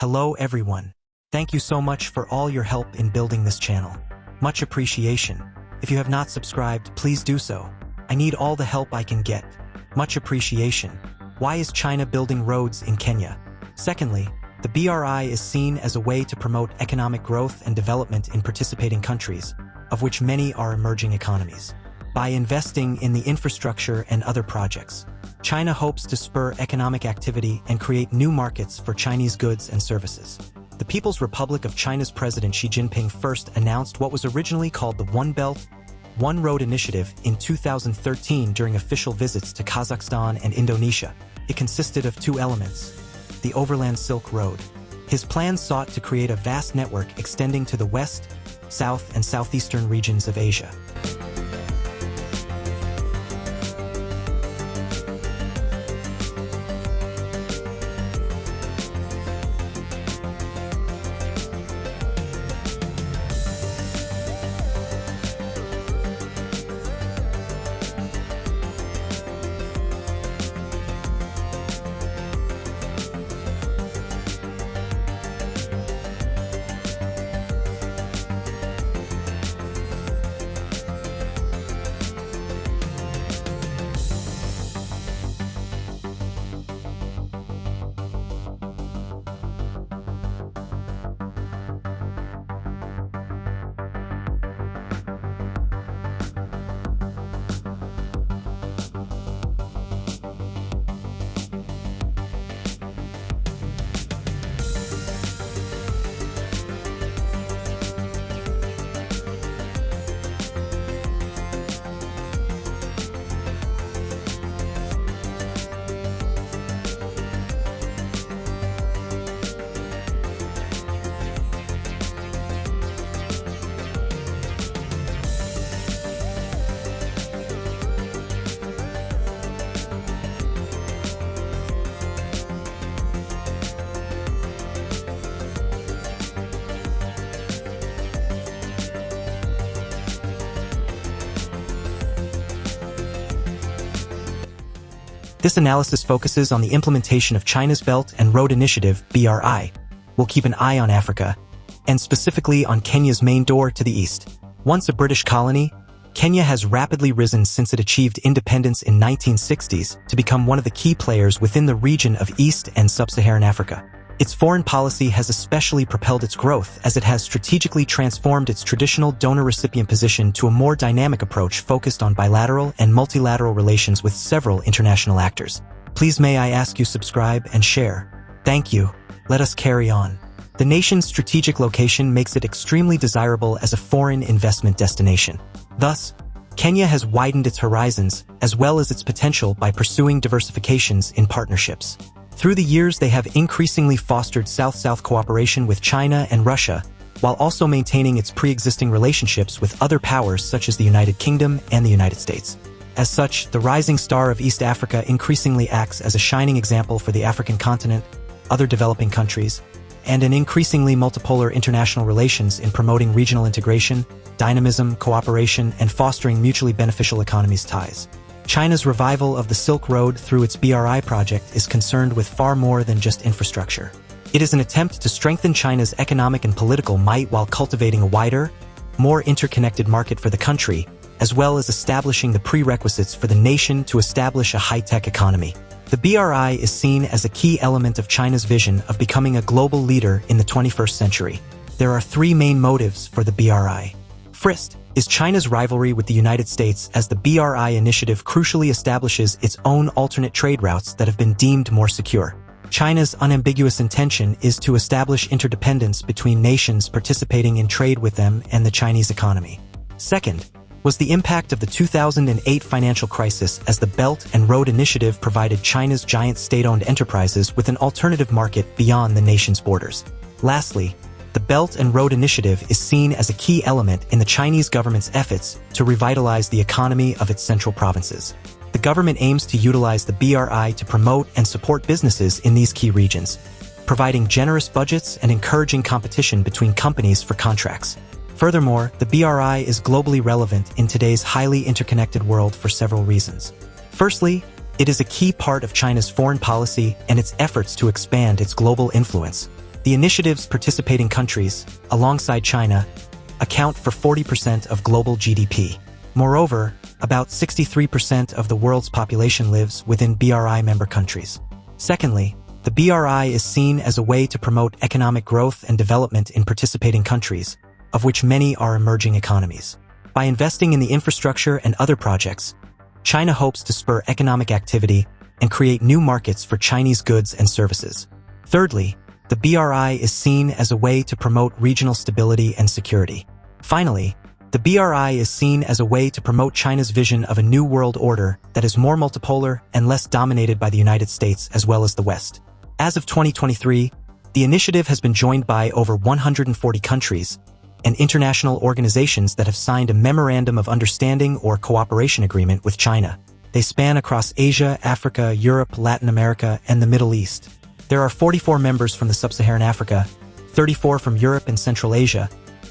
Hello everyone. Thank you so much for all your help in building this channel. Much appreciation. If you have not subscribed, please do so. I need all the help I can get. Much appreciation. Why is China building roads in Kenya? Secondly, the BRI is seen as a way to promote economic growth and development in participating countries, of which many are emerging economies. By investing in the infrastructure and other projects, China hopes to spur economic activity and create new markets for Chinese goods and services. The People's Republic of China's President Xi Jinping first announced what was originally called the One Belt, One Road initiative in 2013 during official visits to Kazakhstan and Indonesia. It consisted of two elements: the Overland Silk Road. His plan sought to create a vast network extending to the west, south, and southeastern regions of Asia. This analysis focuses on the implementation of China's Belt and Road Initiative, BRI. We'll keep an eye on Africa, and specifically on Kenya's main door to the east. Once a British colony, Kenya has rapidly risen since it achieved independence in 1960s to become one of the key players within the region of East and Sub-Saharan Africa. Its foreign policy has especially propelled its growth as it has strategically transformed its traditional donor-recipient position to a more dynamic approach focused on bilateral and multilateral relations with several international actors. Please may I ask you subscribe and share. Thank you. Let us carry on. The nation's strategic location makes it extremely desirable as a foreign investment destination. Thus, Kenya has widened its horizons as well as its potential by pursuing diversifications in partnerships. Through the years, they have increasingly fostered South-South cooperation with China and Russia, while also maintaining its pre-existing relationships with other powers such as the United Kingdom and the United States. As such, the rising star of East Africa increasingly acts as a shining example for the African continent, other developing countries, and an increasingly multipolar international relations in promoting regional integration, dynamism, cooperation, and fostering mutually beneficial economies ties. China's revival of the Silk Road through its BRI project is concerned with far more than just infrastructure. It is an attempt to strengthen China's economic and political might while cultivating a wider, more interconnected market for the country, as well as establishing the prerequisites for the nation to establish a high-tech economy. The BRI is seen as a key element of China's vision of becoming a global leader in the 21st century. There are three main motives for the BRI. First is China's rivalry with the United States, as the BRI initiative crucially establishes its own alternate trade routes that have been deemed more secure. China's unambiguous intention is to establish interdependence between nations participating in trade with them and the Chinese economy. Second was the impact of the 2008 financial crisis, as the Belt and Road Initiative provided China's giant state-owned enterprises with an alternative market beyond the nation's borders. Lastly, the Belt and Road Initiative is seen as a key element in the Chinese government's efforts to revitalize the economy of its central provinces. The government aims to utilize the BRI to promote and support businesses in these key regions, providing generous budgets and encouraging competition between companies for contracts. Furthermore, the BRI is globally relevant in today's highly interconnected world for several reasons. Firstly, it is a key part of China's foreign policy and its efforts to expand its global influence. The initiative's participating countries, alongside China, account for 40% of global GDP. Moreover, about 63% of the world's population lives within BRI member countries. Secondly, the BRI is seen as a way to promote economic growth and development in participating countries, of which many are emerging economies. By investing in the infrastructure and other projects, China hopes to spur economic activity and create new markets for Chinese goods and services. Thirdly, the BRI is seen as a way to promote regional stability and security. Finally, the BRI is seen as a way to promote China's vision of a new world order that is more multipolar and less dominated by the United States as well as the West. As of 2023, the initiative has been joined by over 140 countries and international organizations that have signed a Memorandum of Understanding or Cooperation Agreement with China. They span across Asia, Africa, Europe, Latin America, and the Middle East. There are 44 members from the Sub-Saharan Africa, 34 from Europe and Central Asia,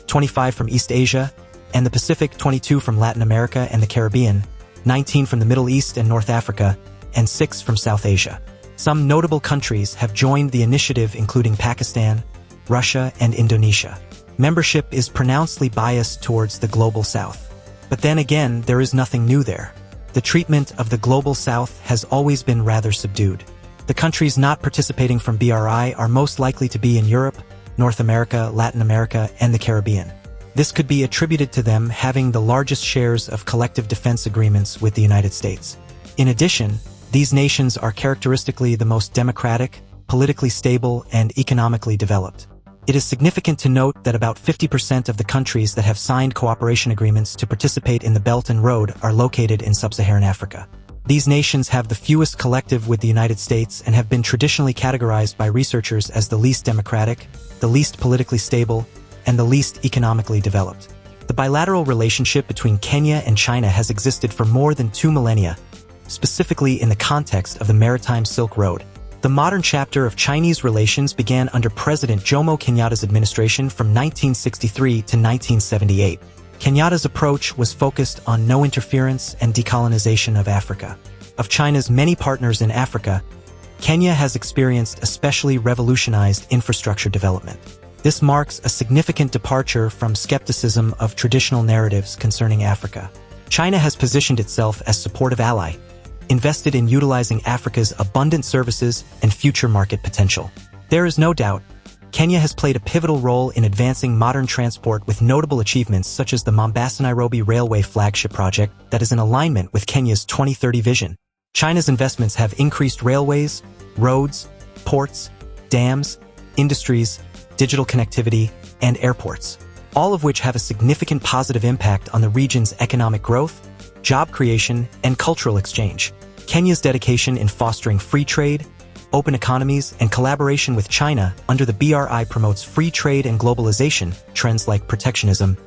25 from East Asia, and the Pacific, 22 from Latin America and the Caribbean, 19 from the Middle East and North Africa, and 6 from South Asia. Some notable countries have joined the initiative, including Pakistan, Russia, and Indonesia. Membership is pronouncedly biased towards the Global South. But then again, there is nothing new there. The treatment of the Global South has always been rather subdued. The countries not participating from BRI are most likely to be in Europe, North America, Latin America, and the Caribbean. This could be attributed to them having the largest shares of collective defense agreements with the United States. In addition, these nations are characteristically the most democratic, politically stable, and economically developed. It is significant to note that about 50% of the countries that have signed cooperation agreements to participate in the Belt and Road are located in Sub-Saharan Africa. These nations have the fewest collective with the United States and have been traditionally categorized by researchers as the least democratic, the least politically stable, and the least economically developed. The bilateral relationship between Kenya and China has existed for more than 2 millennia, specifically in the context of the Maritime Silk Road. The modern chapter of Chinese relations began under President Jomo Kenyatta's administration from 1963 to 1978. Kenyatta's approach was focused on no interference and decolonization of Africa. Of China's many partners in Africa, Kenya has experienced especially revolutionized infrastructure development. This marks a significant departure from skepticism of traditional narratives concerning Africa. China has positioned itself as supportive ally, invested in utilizing Africa's abundant services and future market potential. There is no doubt, Kenya has played a pivotal role in advancing modern transport with notable achievements such as the Mombasa-Nairobi Railway flagship project that is in alignment with Kenya's 2030 vision. China's investments have increased railways, roads, ports, dams, industries, digital connectivity, and airports, all of which have a significant positive impact on the region's economic growth, job creation, and cultural exchange. Kenya's dedication in fostering free trade, open economies, and collaboration with China under the BRI promotes free trade and globalization, trends like protectionism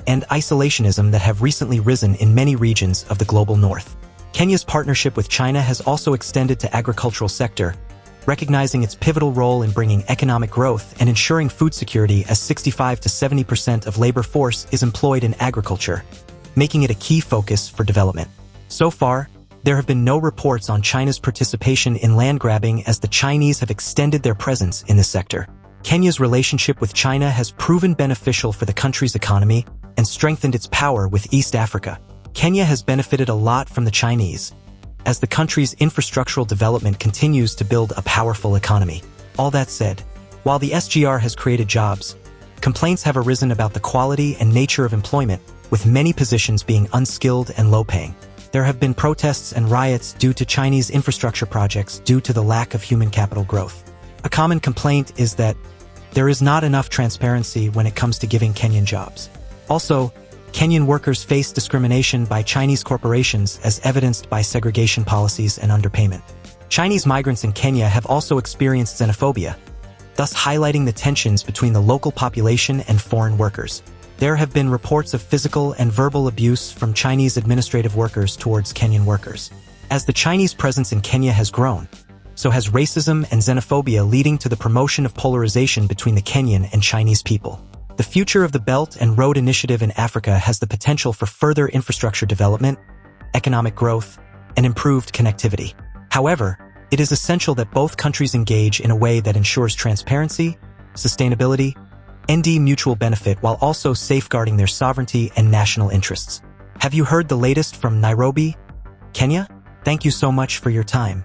and isolationism that have recently risen in many regions of the global north. Kenya's partnership with China has also extended to agricultural sector, recognizing its pivotal role in bringing economic growth and ensuring food security as 65 to 70% of labor force is employed in agriculture, making it a key focus for development. So far, there have been no reports on China's participation in land grabbing as the Chinese have extended their presence in this sector. Kenya's relationship with China has proven beneficial for the country's economy and strengthened its power with East Africa. Kenya has benefited a lot from the Chinese, as the country's infrastructural development continues to build a powerful economy. All that said, while the SGR has created jobs, complaints have arisen about the quality and nature of employment, with many positions being unskilled and low-paying. There have been protests and riots due to Chinese infrastructure projects due to the lack of human capital growth. A common complaint is that there is not enough transparency when it comes to giving Kenyan jobs. Also, Kenyan workers face discrimination by Chinese corporations as evidenced by segregation policies and underpayment. Chinese migrants in Kenya have also experienced xenophobia, thus highlighting the tensions between the local population and foreign workers. There have been reports of physical and verbal abuse from Chinese administrative workers towards Kenyan workers. As the Chinese presence in Kenya has grown, so has racism and xenophobia, leading to the promotion of polarization between the Kenyan and Chinese people. The future of the Belt and Road Initiative in Africa has the potential for further infrastructure development, economic growth, and improved connectivity. However, it is essential that both countries engage in a way that ensures transparency, sustainability, and mutual benefit while also safeguarding their sovereignty and national interests. Have you heard the latest from Nairobi, Kenya? Thank you so much for your time.